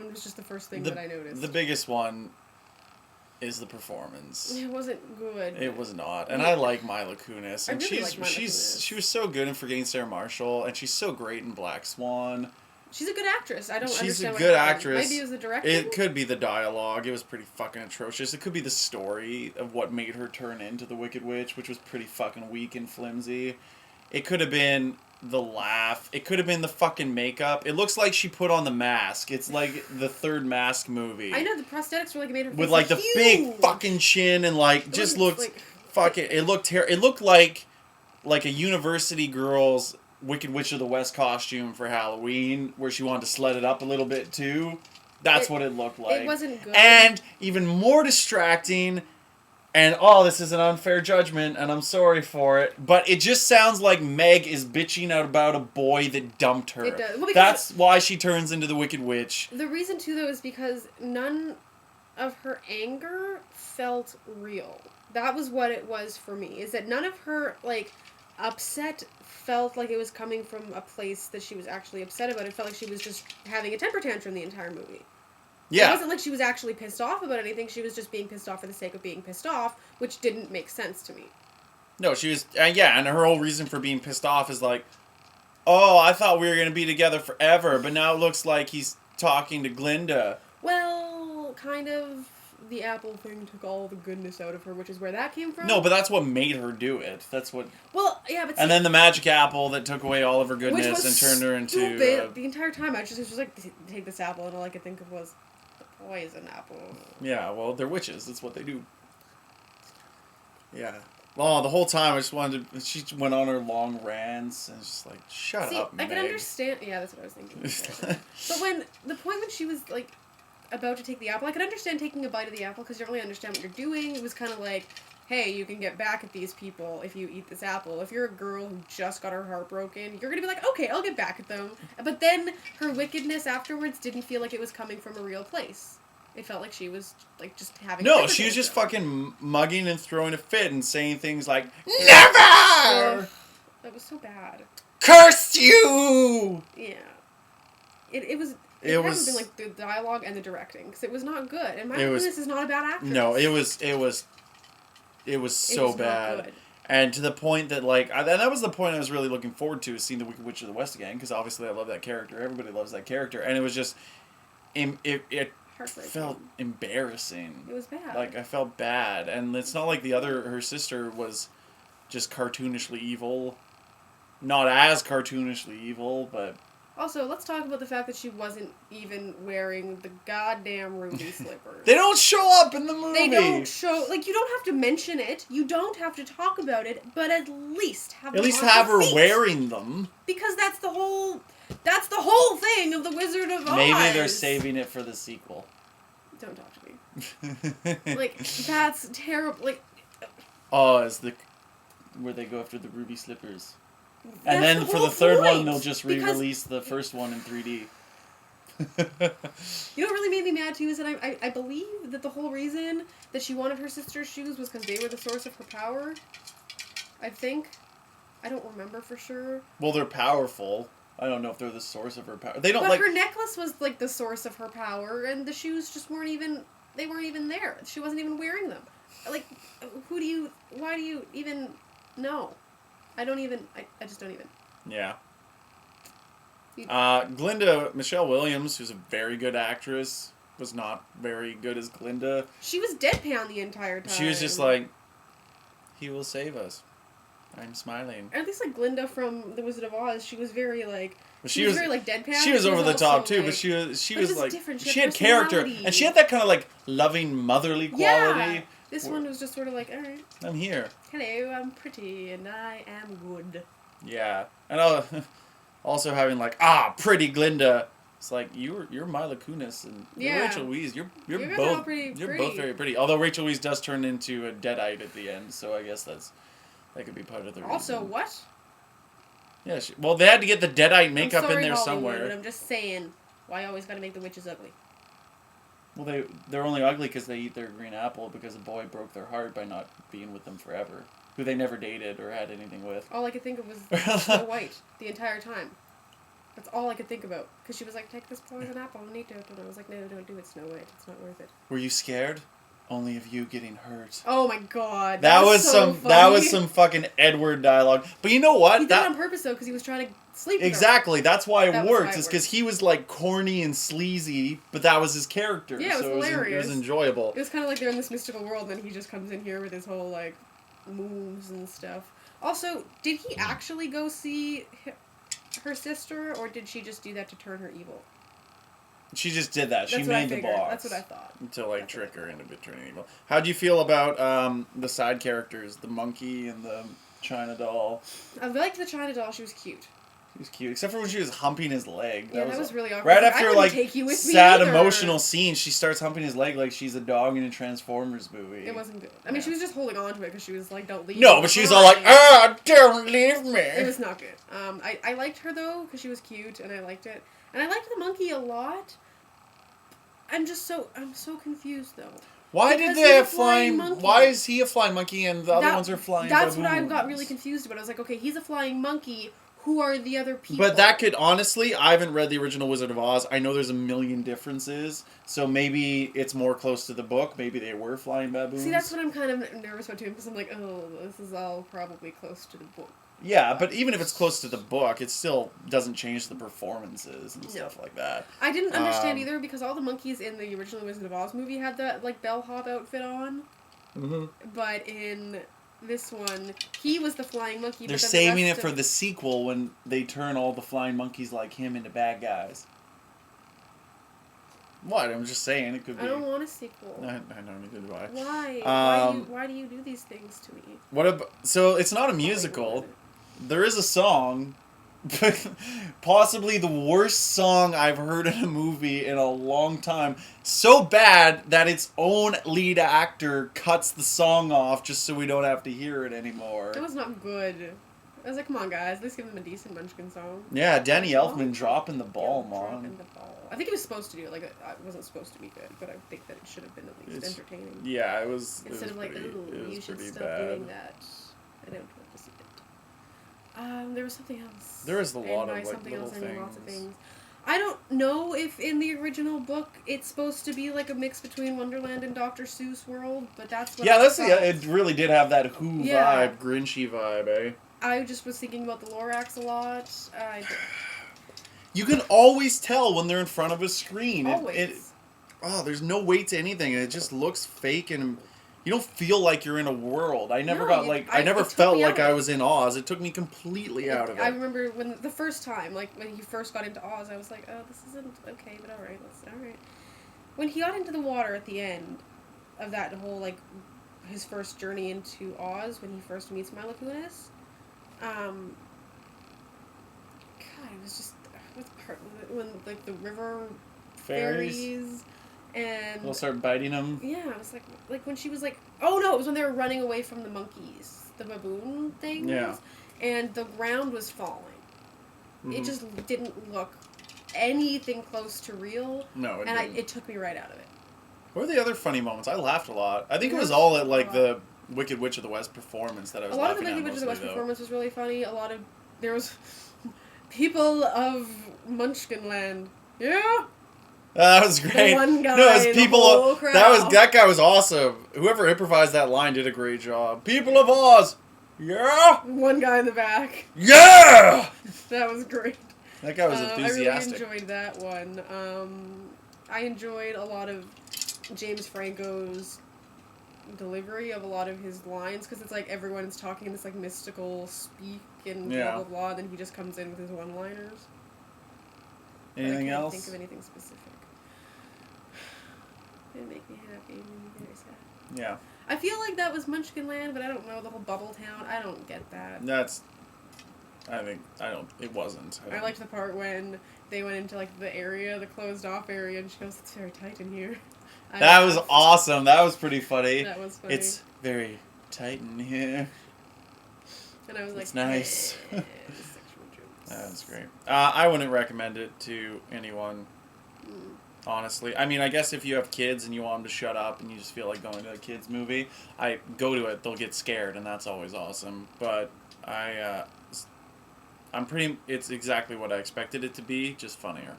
one was just the first thing that I noticed. The biggest one is the performance. It wasn't good. It was not. And I like Mila Kunis. And I really like Mila Kunis. She was so good in Forgetting Sarah Marshall, and she's so great in Black Swan. She's a good actress. I don't understand She's a what good happened. actress. Maybe it was the directing? It could be the dialogue. It was pretty fucking atrocious. It could be the story of what made her turn into the Wicked Witch, which was pretty fucking weak and flimsy. It could have been the laugh. It could have been the fucking makeup. It looks like she put on the mask. It's like the third Mask movie. I know, the prosthetics really made her face with like the huge. big fucking chin and like just looked like, fucking. It looked like a university girl's Wicked Witch of the West costume for Halloween, where she wanted to sled it up a little bit too. That's what it looked like. It wasn't good. And even more distracting, and this is an unfair judgment, and I'm sorry for it, but it just sounds like Meg is bitching out about a boy that dumped her. It does. Well, that's why she turns into the Wicked Witch. The reason, too, though, is because none of her anger felt real. That was what it was for me, is that none of her, like, upset felt like it was coming from a place that she was actually upset about. It felt like she was just having a temper tantrum the entire movie. Yeah. It wasn't like she was actually pissed off about anything. She was just being pissed off for the sake of being pissed off, which didn't make sense to me. No, she was... and her whole reason for being pissed off is like, oh, I thought we were going to be together forever, but now it looks like he's talking to Glinda. Well, kind of... The apple thing took all the goodness out of her, which is where that came from. No, but that's what made her do it. That's what... Well, yeah, but... And then the magic apple that took away all of her goodness and turned her into... The entire time, I was just like, take this apple, and all I could think of was the poison apple. Yeah, well, they're witches. That's what they do. Yeah. Well, the whole time I just wanted to... She went on her long rants, and it's just like, shut up, Meg. I can understand... Yeah, that's what I was thinking. But the point when she was, like... about to take the apple. I could understand taking a bite of the apple because you don't really understand what you're doing. It was kind of like, hey, you can get back at these people if you eat this apple. If you're a girl who just got her heart broken, you're going to be like, okay, I'll get back at them. But then her wickedness afterwards didn't feel like it was coming from a real place. It felt like she was, like, just having... No, she was just fucking mugging and throwing a fit and saying things like, NEVER! That was so bad. Curse you! Yeah. It was... It hasn't been like the dialogue and the directing because it was not good. And Mila Kunis is not a bad actress. No, it was so bad. Not good. And to the point that that was the point I was really looking forward to, is seeing the Wicked Witch of the West again, because obviously I love that character. Everybody loves that character, and it was just it felt embarrassing. It was bad. Like I felt bad, and it's not like her sister was just cartoonishly evil. Not as cartoonishly evil, but. Also, let's talk about the fact that she wasn't even wearing the goddamn ruby slippers. They don't show up in the movie! They don't show... Like, you don't have to mention it. You don't have to talk about it. But at least have her wearing them. Because that's the whole... That's the whole thing of The Wizard of Oz. Maybe they're saving it for the sequel. Don't talk to me. Like, that's terrible. Like... Oz, where they go after the ruby slippers. And then for the third one, they'll just re-release the first one in 3D. You know what really made me mad, too, is that I believe that the whole reason that she wanted her sister's shoes was because they were the source of her power. I think. I don't remember for sure. Well, they're powerful. I don't know if they're the source of her power. They don't But her necklace was, like, the source of her power, and the shoes just weren't even... They weren't even there. She wasn't even wearing them. Like, why do you even know? I just don't even. Yeah. Glinda, Michelle Williams, who's a very good actress, was not very good as Glinda. She was deadpan the entire time. She was just like, he will save us. I'm smiling. At least like Glinda from The Wizard of Oz, she was very like... She was very like deadpan. She was over the top too, but she was like... She had character, and she had that kind of like loving motherly quality. Yeah. This one was just sort of like, alright. I'm here. Hello, I'm pretty, and I am good. Yeah. And also having like, pretty Glinda. It's like, you're Mila Kunis, and Rachel Weisz. You're both very pretty. Although Rachel Weisz does turn into a deadite at the end, so I guess that could be part of the reason. Also, what? Yeah, they had to get the deadite makeup in there somewhere. But I'm just saying, why always gotta make the witches ugly? Well, they're only ugly because they eat their green apple because a boy broke their heart by not being with them forever, who they never dated or had anything with. All I could think of was Snow White the entire time. That's all I could think about. Because she was like, take this poison apple and eat it. And I was like, no, don't do it, Snow White. It's not worth it. Were you scared? Only of you getting hurt. Oh my god. That was so some. funny. That was some fucking Edward dialogue. But you know what? He did it on purpose though, because he was trying to sleep with her. Exactly. That's why That it was works. why it It's because he was like corny and sleazy, but that was his character. Yeah, it was so hilarious. It was enjoyable. It was kind of like they're in this mystical world, and then he just comes in here with his whole like moves and stuff. Also, did he actually go see her sister, or did she just do that to turn her evil? She just did that. She That's what I made the figured. box. That's what I thought. To like trick her into turning evil. How'd you feel about the side characters, the monkey and the China doll? I liked the China doll. She was cute. She was cute, except for when she was humping his leg. Yeah, that was really awkward. Right I after wouldn't like take you with me sad either. emotional scene, she starts humping his leg like she's a dog in a Transformers movie. It wasn't good. I mean, she was just holding on to it because she was like, "Don't leave." No, me but she's behind. all like, don't leave me. It was not good. I liked her though because she was cute and I liked it, and I liked the monkey a lot. I'm so confused though. Why Because did they have he's a flying flying? monkey. Why is he a flying monkey and the other ones are flying That's baboons? what I got really confused about. I was like, okay, he's a flying monkey. Who are the other people? But that could, honestly, I haven't read the original Wizard of Oz. I know there's a million differences, so maybe it's more close to the book. Maybe they were flying baboons. See, that's what I'm kind of nervous about too, because I'm like, oh, this is all probably close to the book. Yeah, but even if it's close to the book, it still doesn't change the performances and stuff like that. I didn't understand either, because all the monkeys in the original Wizard of Oz movie had that, like, bellhop outfit on. Mm-hmm. But in this one, he was the flying monkey. They're but then saving the it rest for of... the sequel when they turn all the flying monkeys like him into bad guys. What? I'm just saying, it could be. I don't want a sequel. I know, neither do I. Why? Why do you do these things to me? What about? So it's not a musical. There is a song, possibly the worst song I've heard in a movie in a long time. So bad that its own lead actor cuts the song off just so we don't have to hear it anymore. It was not good. I was like, come on, guys, let's give them a decent Munchkin song. Yeah, Danny Elfman dropping the ball, Yeah, man. dropping the ball. I think he was supposed to do it. Like, it wasn't supposed to be good, but I think that it should have been at least entertaining. Yeah, it was. Instead of like, ooh, you should stop doing that. I don't want to see it. There was something else. There is a lot of like something little else, I mean lots of things. things. I don't know if in the original book it's supposed to be like a mix between Wonderland and Dr. Seuss world, but that's what. Yeah, I that's thought. it. Really did have that Who Yeah. vibe, Grinchy vibe, eh? I just was thinking about the Lorax a lot. You can always tell when they're in front of a screen. Always. There's no weight to anything. It just looks fake, and you don't feel like you're in a world. I never I never it took felt me like out I of it. was in Oz. It took me completely out of it. I remember when the first time, like when he first got into Oz, I was like, oh, this isn't okay, but all right. When he got into the water at the end of that whole like his first journey into Oz, when he first meets Mila Kunis, God, it was just what's part when like the river fairies and They'll start biting him. yeah, it was like when she was like, oh no, it was when they were running away from the monkeys, the baboon things. Yeah. And the ground was falling. Mm-hmm. It just didn't look anything close to real. No, it and didn't. it took me right out of it. What were the other funny moments? I laughed a lot. I think it was Yeah. all at like the Wicked Witch of the West performance that I was A lot of the laughing Wicked at Witch of the West mostly, though. performance was really funny. There was people of Munchkinland. Yeah. That was great. The one guy, no, it was the people. whole crowd. That guy was awesome. Whoever improvised that line did a great job. People of Oz, yeah, One guy in the back. yeah. That was great. That guy was enthusiastic. I really enjoyed that one. I enjoyed a lot of James Franco's delivery of a lot of his lines, because it's like everyone's talking in this like mystical speak and blah blah blah, then he just comes in with his one-liners. Anything I can't else? think of anything specific. Didn't make me happy. It made me very sad. Yeah. I feel like that was Munchkinland, but I don't know the whole Bubble Town. I don't get that. It wasn't. I liked the part when they went into like the area, the closed off area, and she goes, "It's very tight in here." That was awesome. That was pretty funny. That was funny. It's very tight in here. And I was like, It's nice. sexual jokes. That was great. I wouldn't recommend it to anyone. Honestly, I mean, I guess if you have kids and you want them to shut up and you just feel like going to a kids movie, I go to it. They'll get scared, and that's always awesome. But I It's exactly what I expected it to be, just funnier.